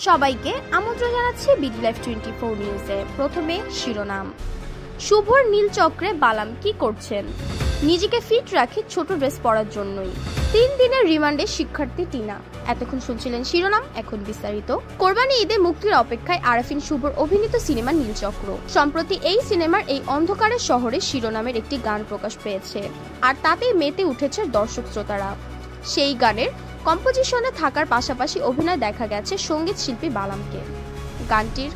সবাইকে আমন্ত্রণ জানাচ্ছি বিডি লাইভ 24 নিউজে। প্রথমে শিরোনাম। শুভর নীল চক্রে বালাম কি করছেন? নিজেকে ফিট রাখে ছোট ড্রেস পরার জন্যই। 3 দিনের রিমান্ডে শিক্ষার্থী টিনা। এতক্ষণ শুনছিলেন শিরোনাম, এখন বিস্তারিত। কোরবানি ঈদে মুক্তির অপেক্ষায় আরাফিন শুভর অভিনীত সিনেমা নীলচক্র। সম্প্রতি এই সিনেমার এই অন্ধকারের শহরে শিরোনামের একটি গান প্রকাশ পেয়েছে, আর তাতেই মেতে উঠেছে দর্শক শ্রোতারা। সেই গানের কম্পোজিশনে থাকার পাশাপাশি অভিনয় দেখা গেছে সঙ্গীত শিল্পী বালামকে। গানটির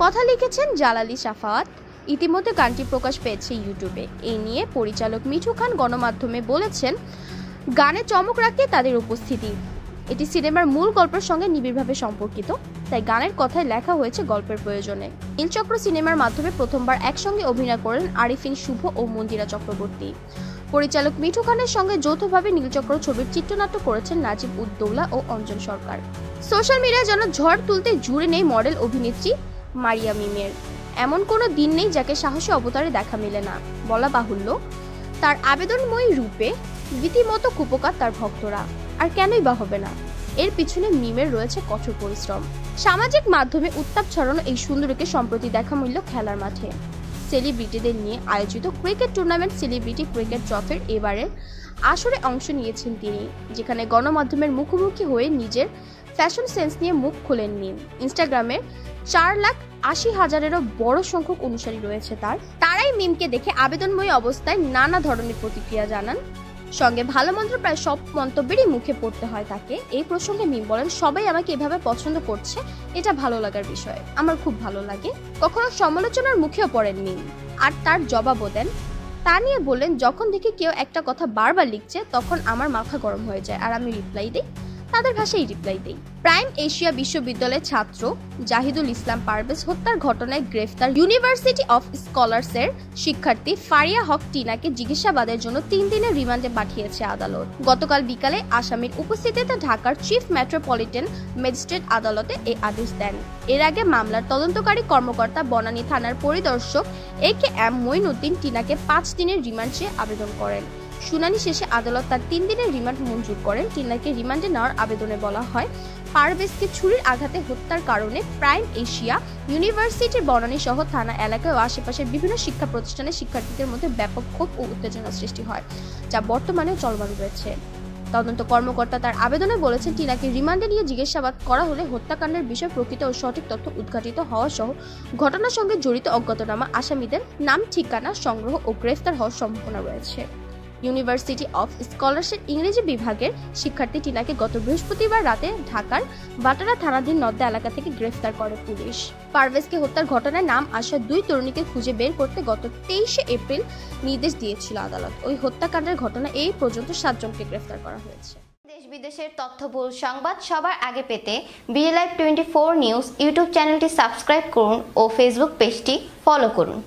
কথা লিখেছেন জালালি সাফাত। ইতিমধ্যে গানটি প্রকাশ পেয়েছে ইউটিউবে। এই নিয়ে পরিচালক মিঠু খান গণমাধ্যমে বলেছেন, গানে চমক রাখতে তাদের উপস্থিতি। এটি সিনেমার মূল গল্পের সঙ্গে নিবিড়ভাবে সম্পর্কিত, তাই গানের কথায় লেখা হয়েছে গল্পের প্রয়োজনে। নীলচক্র সিনেমার মাধ্যমে প্রথমবার একসঙ্গে অভিনয় করেন আরিফিন শুভ ও মন্দিরা চক্রবর্তী। পরিচালক মিঠু খানের সঙ্গে যৌথভাবে নীলচক্র ছবির চিত্রনাট্য করেছেন নাজিব উদ্দৌলা ও অঞ্জন সরকার। সোশ্যাল মিডিয়ায় যেন ঝড় তুলতে জুড়ে নেই মডেল অভিনেত্রী মারিয়া মিমের। এমন কোনো দিন নেই যাকে সাহসী অবতারে দেখা মেলে না। বলা বাহুল্য, তার আবেদনময়ী রূপে রীতিমতো কুপোকাত তার ভক্তরা। আর কেনই বা হবে না, এর পিছনে মিমের রয়েছে কঠোর পরিশ্রম। সামাজিক মাধ্যমে উত্তাপ ছড়ানো এই সুন্দরীকে সম্প্রতি দেখা মিলল খেলার মাঠে। সেলিব্রিটিদের নিয়ে আয়োজিত ক্রিকেট টুর্নামেন্ট সেলিব্রিটি ক্রিকেট ট্রফির এবারের আসরে অংশ নিয়েছেন তিনি, যেখানে গণমাধ্যমের মুখোমুখি হয়ে নিজের ফ্যাশন সেন্স নিয়ে মুখ খোলেননি। ইনস্টাগ্রামের 4,80,000-এরও বড় সংখ্যক অনুসারী রয়েছে তারাই মিমকে দেখে আবেদনময়ী অবস্থায় নানা ধরনের প্রতিক্রিয়া জানান। সঙ্গে ভালো মন্দ প্রায় সব মন্তব্যেরই মুখে পড়তে হয় তাকে। এই প্রসঙ্গে মিম বলেন, সবাই আমাকে এভাবে পছন্দ করছে, এটা ভালো লাগার বিষয়, আমার খুব ভালো লাগে। কখনো সমালোচনার মুখেও পড়েন মিম, আর তার জবাবও দেন। তা নিয়ে বললেন, যখন দেখি কেউ একটা কথা বারবার লিখছে তখন আমার মাথা গরম হয়ে যায়, আর আমি রিপ্লাই দিই, তাদের ভাষায় রিপ্লাই দিই। প্রাইম এশিয়া বিশ্ববিদ্যালয়ের ছাত্র জাহিদুল ইসলাম পারভেজ হত্যার ঘটনায় গ্রেফতার ইউনিভার্সিটি অফ স্কলার্সের শিক্ষার্থী ফারিয়া হক টিনাকে জিজ্ঞাসাবাদের জন্য 3 দিনের রিমান্ডে পাঠিয়েছে আদালত। গতকাল বিকালে আসামির উপস্থিতিতে ঢাকার চিফ মেট্রোপলিটন ম্যাজিস্ট্রেট আদালতে এই আদেশ দেন। এর আগে মামলার তদন্তকারী কর্মকর্তা বনানী থানার পরিদর্শক AKM মঈনুদ্দিন টিনাকে 5 দিনের রিমান্ড চেয়ে আবেদন করেন। শুনানি শেষে আদালত তার 3 দিনের রিমান্ড মঞ্জুর করেন। টিনাকে রিমান্ডে নেওয়ার আবেদনে বলা হয়, পারভেজকে ছুরির আঘাতে হত্যার কারণে প্রাইম এশিয়া ইউনিভার্সিটির বনানী সহ থানা এলাকায় ও আশেপাশের বিভিন্ন শিক্ষা প্রতিষ্ঠানের শিক্ষার্থীদের মধ্যে ব্যাপক ক্ষোভ ও উত্তেজনা সৃষ্টি হয়, যা বর্তমানে চলমান রয়েছে। তদন্ত কর্মকর্তা তার আবেদনে বলেছেন, টিনাকে রিমান্ডে নিয়ে জিজ্ঞাসাবাদ করা হলে হত্যাকাণ্ডের বিষয়ে প্রকৃত ও সঠিক তথ্য উদ্ঘাটিত হওয়া সহ ঘটনার সঙ্গে জড়িত অজ্ঞাতনামা আসামিদের নাম, ঠিকানা সংগ্রহ ও গ্রেফতার হওয়ার সম্ভাবনা রয়েছে। ইউনিভার্সিটি অফ স্কলার্সের ইংরেজি বিভাগের শিক্ষার্থী টিনাকে গত বৃহস্পতিবার রাতে ঢাকার বাটারা থানাধীন নদ্দা এলাকা থেকে গ্রেফতার করে পুলিশ। পারভেজকে হত্যার ঘটনায় নাম আসা 2 তরুণীকে খুঁজে বের করতে গত 23শে এপ্রিল নির্দেশ দিয়েছিল আদালত। ওই হত্যাকাণ্ডের ঘটনায় এই পর্যন্ত 7 জনকে গ্রেফতার করা হয়েছে। দেশ বিদেশের তথ্যবহুল সংবাদ সবার আগে পেতে বিডি লাইভ 24 নিউজ ইউটিউব চ্যানেলটি সাবস্ক্রাইব করুন ও ফেসবুক পেজটি ফলো করুন।